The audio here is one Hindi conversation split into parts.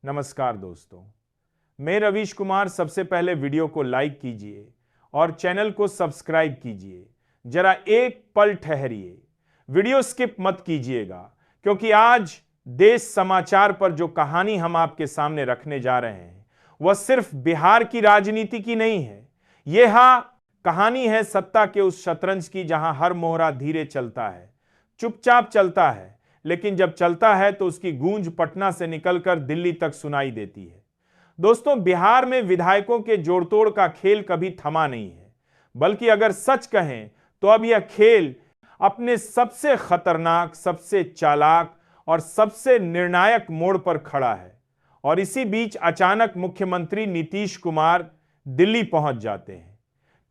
नमस्कार दोस्तों, मैं रवीश कुमार। सबसे पहले वीडियो को लाइक कीजिए और चैनल को सब्सक्राइब कीजिए। जरा एक पल ठहरिए, वीडियो स्किप मत कीजिएगा, क्योंकि आज देश समाचार पर जो कहानी हम आपके सामने रखने जा रहे हैं वह सिर्फ बिहार की राजनीति की नहीं है। यह कहानी है सत्ता के उस शतरंज की जहां हर मोहरा धीरे चलता है, चुपचाप चलता है, लेकिन जब चलता है तो उसकी गूंज पटना से निकलकर दिल्ली तक सुनाई देती है। दोस्तों, बिहार में विधायकों के जोड़तोड़ का खेल कभी थमा नहीं है, बल्कि अगर सच कहें तो अब यह खेल अपने सबसे खतरनाक, सबसे चालाक और सबसे निर्णायक मोड़ पर खड़ा है। और इसी बीच अचानक मुख्यमंत्री नीतीश कुमार दिल्ली पहुंच जाते हैं।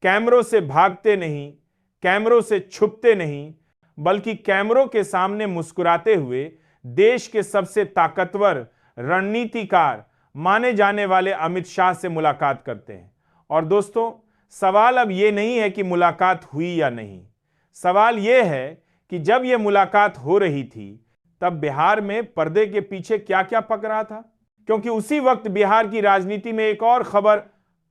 कैमरों से भागते नहीं, कैमरों से छुपते नहीं, बल्कि कैमरों के सामने मुस्कुराते हुए देश के सबसे ताकतवर रणनीतिकार माने जाने वाले अमित शाह से मुलाकात करते हैं। और दोस्तों, सवाल अब यह नहीं है कि मुलाकात हुई या नहीं, सवाल यह है कि जब यह मुलाकात हो रही थी तब बिहार में पर्दे के पीछे क्या क्या पक रहा था। क्योंकि उसी वक्त बिहार की राजनीति में एक और खबर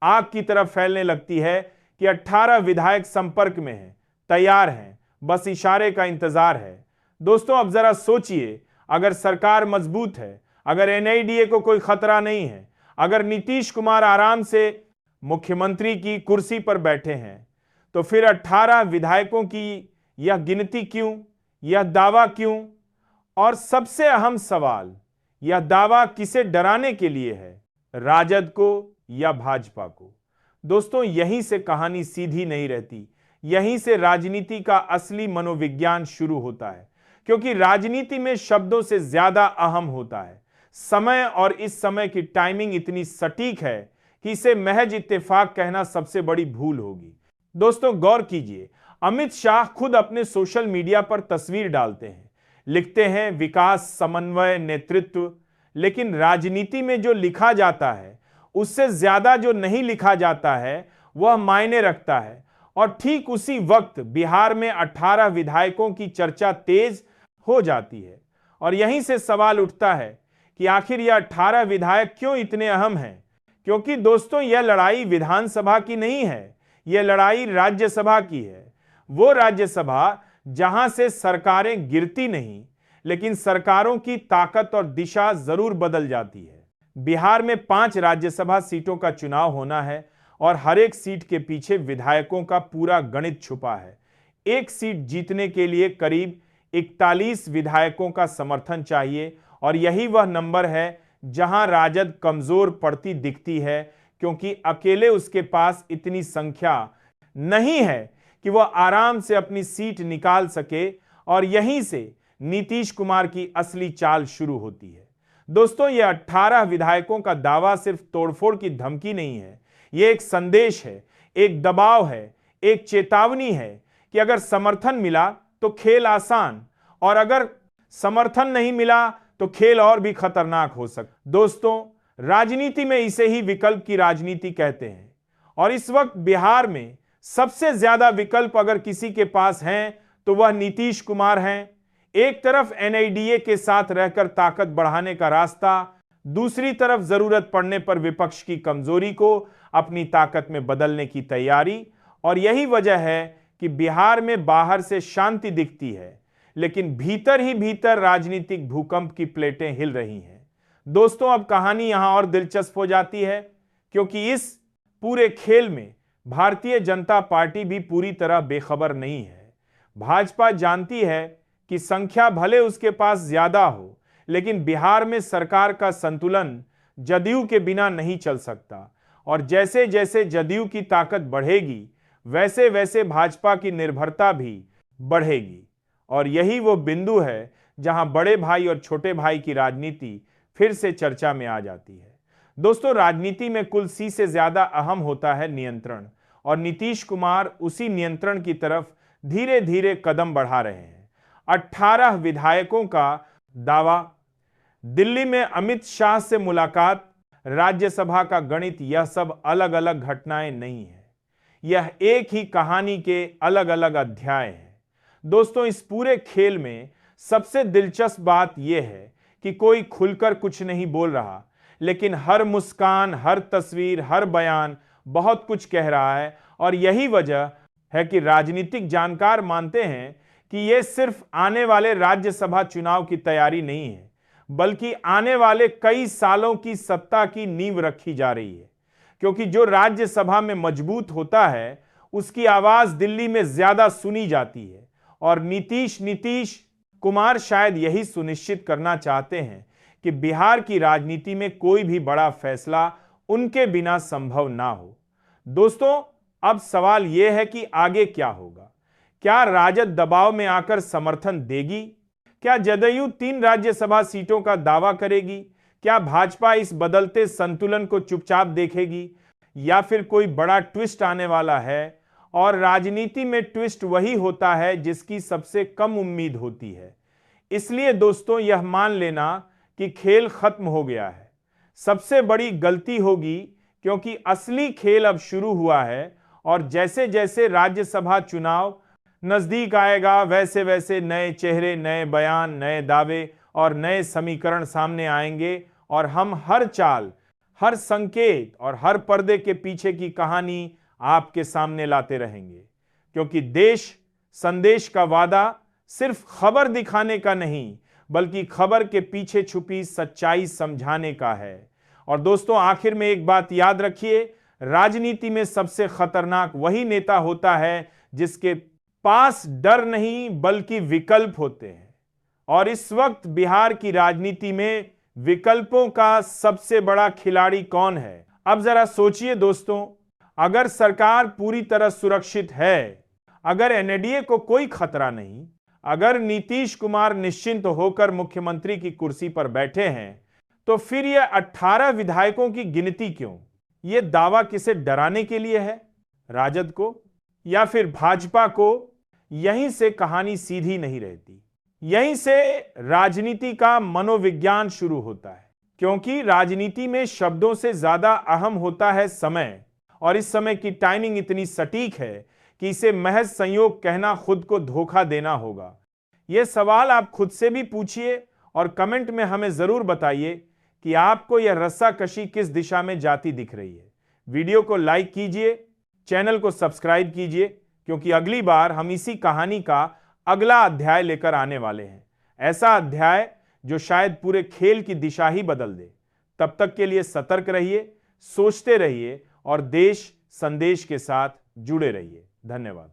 आग की तरफ फैलने लगती है कि 18 विधायक संपर्क में हैं, तैयार हैं, बस इशारे का इंतजार है। दोस्तों, अब जरा सोचिए, अगर सरकार मजबूत है, अगर एनआईडीए को कोई खतरा नहीं है, अगर नीतीश कुमार आराम से मुख्यमंत्री की कुर्सी पर बैठे हैं, तो फिर 18 विधायकों की यह गिनती क्यों, यह दावा क्यों? और सबसे अहम सवाल, यह दावा किसे डराने के लिए है, राजद को या भाजपा को? दोस्तों, यहीं से कहानी सीधी नहीं रहती, यहीं से राजनीति का असली मनोविज्ञान शुरू होता है। क्योंकि राजनीति में शब्दों से ज्यादा अहम होता है समय, और इस समय की टाइमिंग इतनी सटीक है कि इसे महज इत्तेफाक कहना सबसे बड़ी भूल होगी। दोस्तों, गौर कीजिए, अमित शाह खुद अपने सोशल मीडिया पर तस्वीर डालते हैं, लिखते हैं विकास, समन्वय, नेतृत्व, लेकिन राजनीति में जो लिखा जाता है उससे ज्यादा जो नहीं लिखा जाता है वह मायने रखता है। और ठीक उसी वक्त बिहार में 18 विधायकों की चर्चा तेज हो जाती है। और यहीं से सवाल उठता है कि आखिर यह 18 विधायक क्यों इतने अहम हैं? क्योंकि दोस्तों, यह लड़ाई विधानसभा की नहीं है, यह लड़ाई राज्यसभा की है। वो राज्यसभा जहां से सरकारें गिरती नहीं, लेकिन सरकारों की ताकत और दिशा जरूर बदल जाती है। बिहार में 5 राज्यसभा सीटों का चुनाव होना है और हर एक सीट के पीछे विधायकों का पूरा गणित छुपा है। एक सीट जीतने के लिए करीब 41 विधायकों का समर्थन चाहिए, और यही वह नंबर है जहां राजद कमजोर पड़ती दिखती है, क्योंकि अकेले उसके पास इतनी संख्या नहीं है कि वह आराम से अपनी सीट निकाल सके। और यहीं से नीतीश कुमार की असली चाल शुरू होती है। दोस्तों, यह 18 विधायकों का दावा सिर्फ तोड़फोड़ की धमकी नहीं है, यह एक संदेश है, एक दबाव है, एक चेतावनी है कि अगर समर्थन मिला तो खेल आसान, और अगर समर्थन नहीं मिला तो खेल और भी खतरनाक हो सकता। दोस्तों, राजनीति में इसे ही विकल्प की राजनीति कहते हैं। और इस वक्त बिहार में सबसे ज्यादा विकल्प अगर किसी के पास हैं तो वह नीतीश कुमार हैं। एक तरफ एनआईडीए के साथ रहकर ताकत बढ़ाने का रास्ता, दूसरी तरफ जरूरत पड़ने पर विपक्ष की कमजोरी को अपनी ताकत में बदलने की तैयारी। और यही वजह है कि बिहार में बाहर से शांति दिखती है, लेकिन भीतर ही भीतर राजनीतिक भूकंप की प्लेटें हिल रही हैं। दोस्तों, अब कहानी यहां और दिलचस्प हो जाती है, क्योंकि इस पूरे खेल में भारतीय जनता पार्टी भी पूरी तरह बेखबर नहीं है। भाजपा जानती है कि संख्या भले उसके पास ज्यादा हो, लेकिन बिहार में सरकार का संतुलन जदयू के बिना नहीं चल सकता। और जैसे जैसे जदयू की ताकत बढ़ेगी, वैसे वैसे भाजपा की निर्भरता भी बढ़ेगी। और यही वो बिंदु है जहां बड़े भाई और छोटे भाई की राजनीति फिर से चर्चा में आ जाती है। दोस्तों, राजनीति में कुल सी से ज्यादा अहम होता है नियंत्रण, और नीतीश कुमार उसी नियंत्रण की तरफ धीरे धीरे कदम बढ़ा रहे हैं। 18 विधायकों का दावा, दिल्ली में अमित शाह से मुलाकात, राज्यसभा का गणित, यह सब अलग अलग घटनाएं नहीं है, यह एक ही कहानी के अलग अलग अध्याय हैं। दोस्तों, इस पूरे खेल में सबसे दिलचस्प बात यह है कि कोई खुलकर कुछ नहीं बोल रहा, लेकिन हर मुस्कान, हर तस्वीर, हर बयान बहुत कुछ कह रहा है। और यही वजह है कि राजनीतिक जानकार मानते हैं कि यह सिर्फ आने वाले राज्यसभा चुनाव की तैयारी नहीं है, बल्कि आने वाले कई सालों की सत्ता की नींव रखी जा रही है। क्योंकि जो राज्यसभा में मजबूत होता है उसकी आवाज दिल्ली में ज्यादा सुनी जाती है। और नीतीश कुमार शायद यही सुनिश्चित करना चाहते हैं कि बिहार की राजनीति में कोई भी बड़ा फैसला उनके बिना संभव ना हो। दोस्तों, अब सवाल यह है कि आगे क्या होगा। क्या राजद दबाव में आकर समर्थन देगी? क्या जदयू 3 राज्यसभा सीटों का दावा करेगी? क्या भाजपा इस बदलते संतुलन को चुपचाप देखेगी? या फिर कोई बड़ा ट्विस्ट आने वाला है? और राजनीति में ट्विस्ट वही होता है जिसकी सबसे कम उम्मीद होती है। इसलिए दोस्तों, यह मान लेना कि खेल खत्म हो गया है सबसे बड़ी गलती होगी, क्योंकि असली खेल अब शुरू हुआ है। और जैसे जैसे राज्यसभा चुनाव नजदीक आएगा, वैसे वैसे नए चेहरे, नए बयान, नए दावे और नए समीकरण सामने आएंगे। और हम हर चाल, हर संकेत और हर पर्दे के पीछे की कहानी आपके सामने लाते रहेंगे। क्योंकि देश संदेश का वादा सिर्फ खबर दिखाने का नहीं, बल्कि खबर के पीछे छुपी सच्चाई समझाने का है। और दोस्तों, आखिर में एक बात याद रखिए, राजनीति में सबसे खतरनाक वही नेता होता है जिसके पास डर नहीं बल्कि विकल्प होते हैं। और इस वक्त बिहार की राजनीति में विकल्पों का सबसे बड़ा खिलाड़ी कौन है? अब जरा सोचिए दोस्तों, अगर सरकार पूरी तरह सुरक्षित है, अगर एनडीए को कोई खतरा नहीं, अगर नीतीश कुमार निश्चिंत होकर मुख्यमंत्री की कुर्सी पर बैठे हैं, तो फिर यह 18 विधायकों की गिनती क्यों? यह दावा किसे डराने के लिए है? राजद को या फिर भाजपा को? यहीं से कहानी सीधी नहीं रहती। यहीं से राजनीति का मनोविज्ञान शुरू होता है। क्योंकि राजनीति में शब्दों से ज्यादा अहम होता है समय। और इस समय की टाइमिंग इतनी सटीक है कि इसे महज संयोग कहना खुद को धोखा देना होगा। यह सवाल आप खुद से भी पूछिए और कमेंट में हमें जरूर बताइए कि आपको यह रस्साकशी किस दिशा में जाती दिख रही है। वीडियो को लाइक कीजिए, चैनल को सब्सक्राइब कीजिए, क्योंकि अगली बार हम इसी कहानी का अगला अध्याय लेकर आने वाले हैं। ऐसा अध्याय जो शायद पूरे खेल की दिशा ही बदल दे। तब तक के लिए सतर्क रहिए, सोचते रहिए और देश संदेश के साथ जुड़े रहिए। धन्यवाद।